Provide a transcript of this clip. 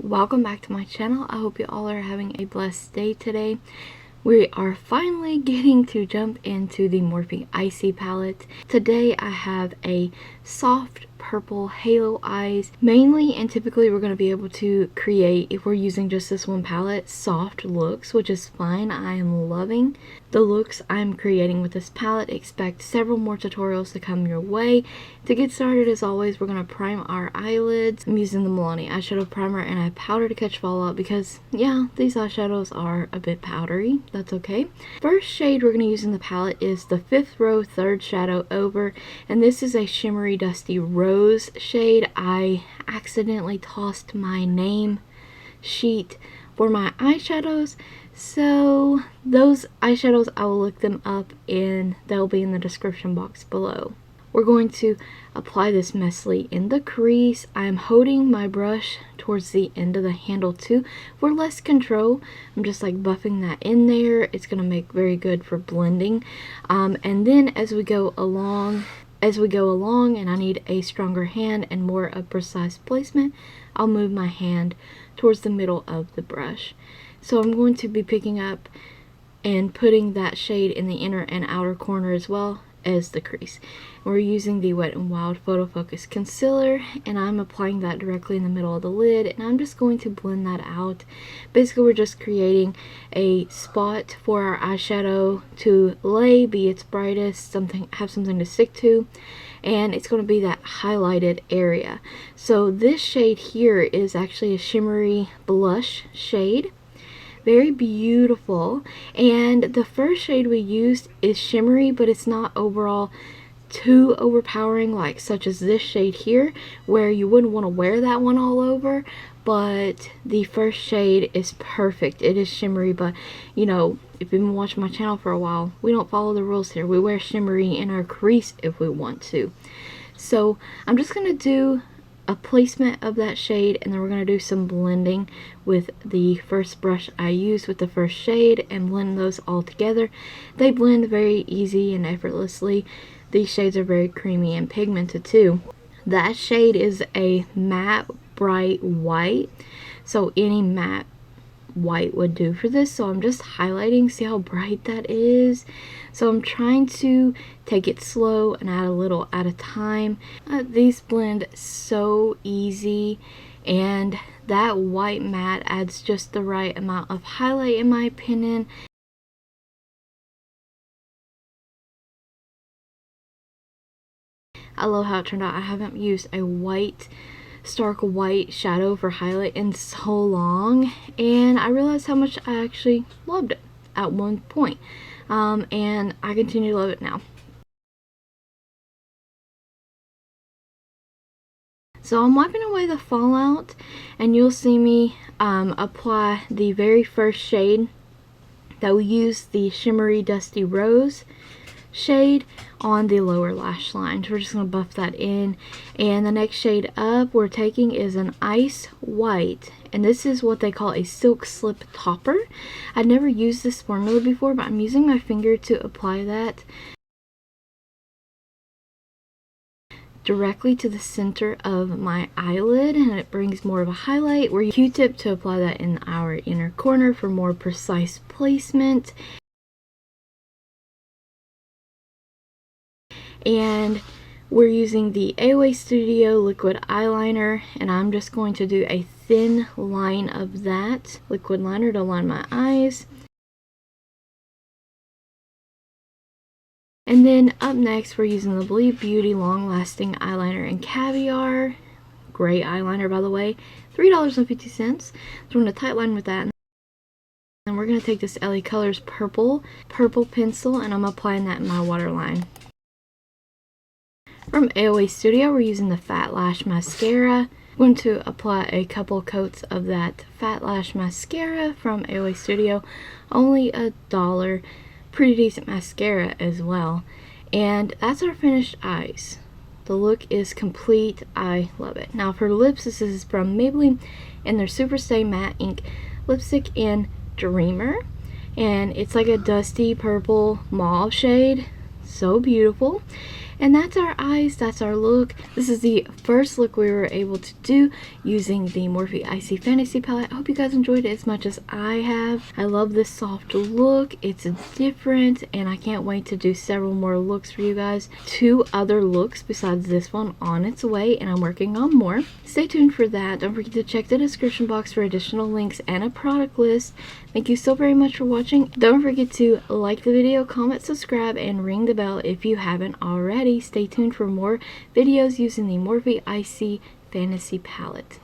Welcome back to my channel. I hope you all are having a blessed day today. We are finally getting to jump into the Morphe Icy palette. Today I have a soft purple halo eyes mainly, and typically we're going to be able to create, if we're using just this one palette, soft looks, which is fine. I am loving the looks I'm creating with this palette. Expect several more tutorials to come your way. To get started, as always, we're going to prime our eyelids. I'm using the Milani eyeshadow primer and I powder to catch fallout because, yeah, these eyeshadows are a bit powdery. That's okay. First shade we're going to use in the palette is the 5th row 3rd shadow over, and this is a shimmery dusty rose shade. I accidentally tossed my name sheet for my eyeshadows, so those eyeshadows, I will look them up and they'll be in the description box below. We're going to apply this messily in the crease. I'm holding my brush towards the end of the handle too for less control. I'm just like buffing that in there. It's going to make very good for blending. And then as we go along and I need a stronger hand and more of precise placement, I'll move my hand towards the middle of the brush. So I'm going to be picking up and putting that shade in the inner and outer corner as well as the crease. We're using the WetnWild Photofocus concealer and I'm applying that directly in the middle of the lid, and I'm just going to blend that out. Basically, we're just creating a spot for our eyeshadow to lay, be its brightest, have something to stick to, and it's going to be that highlighted area. So this shade here is actually a shimmery blush shade. Very beautiful, and the first shade we used is shimmery, but it's not overall too overpowering, like such as this shade here, where you wouldn't want to wear that one all over. But the first shade is perfect. It is shimmery, but you know, if you've been watching my channel for a while, we don't follow the rules here. We wear shimmery in our crease if we want to. So I'm just gonna do a placement of that shade, and then we're going to do some blending with the first brush I used with the first shade and blend those all together. They blend very easy and effortlessly. These shades are very creamy and pigmented too. That shade is a matte bright white, so any matte white would do for this. So I'm just highlighting. See how bright that is? So I'm trying to take it slow and add a little at a time. These blend so easy, and that white matte adds just the right amount of highlight in my opinion. I love how it turned out. I haven't used a stark white shadow for highlight in so long, and I realized how much I actually loved it at one point, and I continue to love it now. So I'm wiping away the fallout, and you'll see me apply the very first shade that we used, the shimmery dusty rose shade, on the lower lash line. So we're just going to buff that in, and the next shade up we're taking is an ice white, and this is what they call a silk slip topper. I'd never used this formula before, but I'm using my finger to apply that directly to the center of my eyelid, and it brings more of a highlight. We're using Q-tip to apply that in our inner corner for more precise placement. And we're using the AOA Studio liquid eyeliner, and I'm just going to do a thin line of that liquid liner to line my eyes. And then up next we're using the Believe Beauty long-lasting eyeliner in Cavier. Great eyeliner, by the way. $3.50. So we're going to tight line with that. And we're going to take this LA Colors purple pencil, and I'm applying that in my waterline. From AOA Studio, we're using the Fat Lash Mascara. I'm going to apply a couple coats of that Fat Lash Mascara from AOA Studio. Only $1. Pretty decent mascara as well. And that's our finished eyes. The look is complete. I love it. Now for lips, this is from Maybelline and their Superstay Matte Ink Lipstick in Dreamer. And it's like a dusty purple mauve shade. So beautiful. And that's our eyes, that's our look. This is the first look we were able to do using the Morphe Icy Fantasy palette. I hope you guys enjoyed it as much as I have. I love this soft look. It's different, and I can't wait to do several more looks for you guys. 2 other looks besides this one on its way, and I'm working on more. Stay tuned for that. Don't forget to check the description box for additional links and a product list. Thank you so very much for watching. Don't forget to like the video, comment, subscribe, and ring the bell if you haven't already. Stay tuned for more videos using the Morphe Icy Fantasy palette.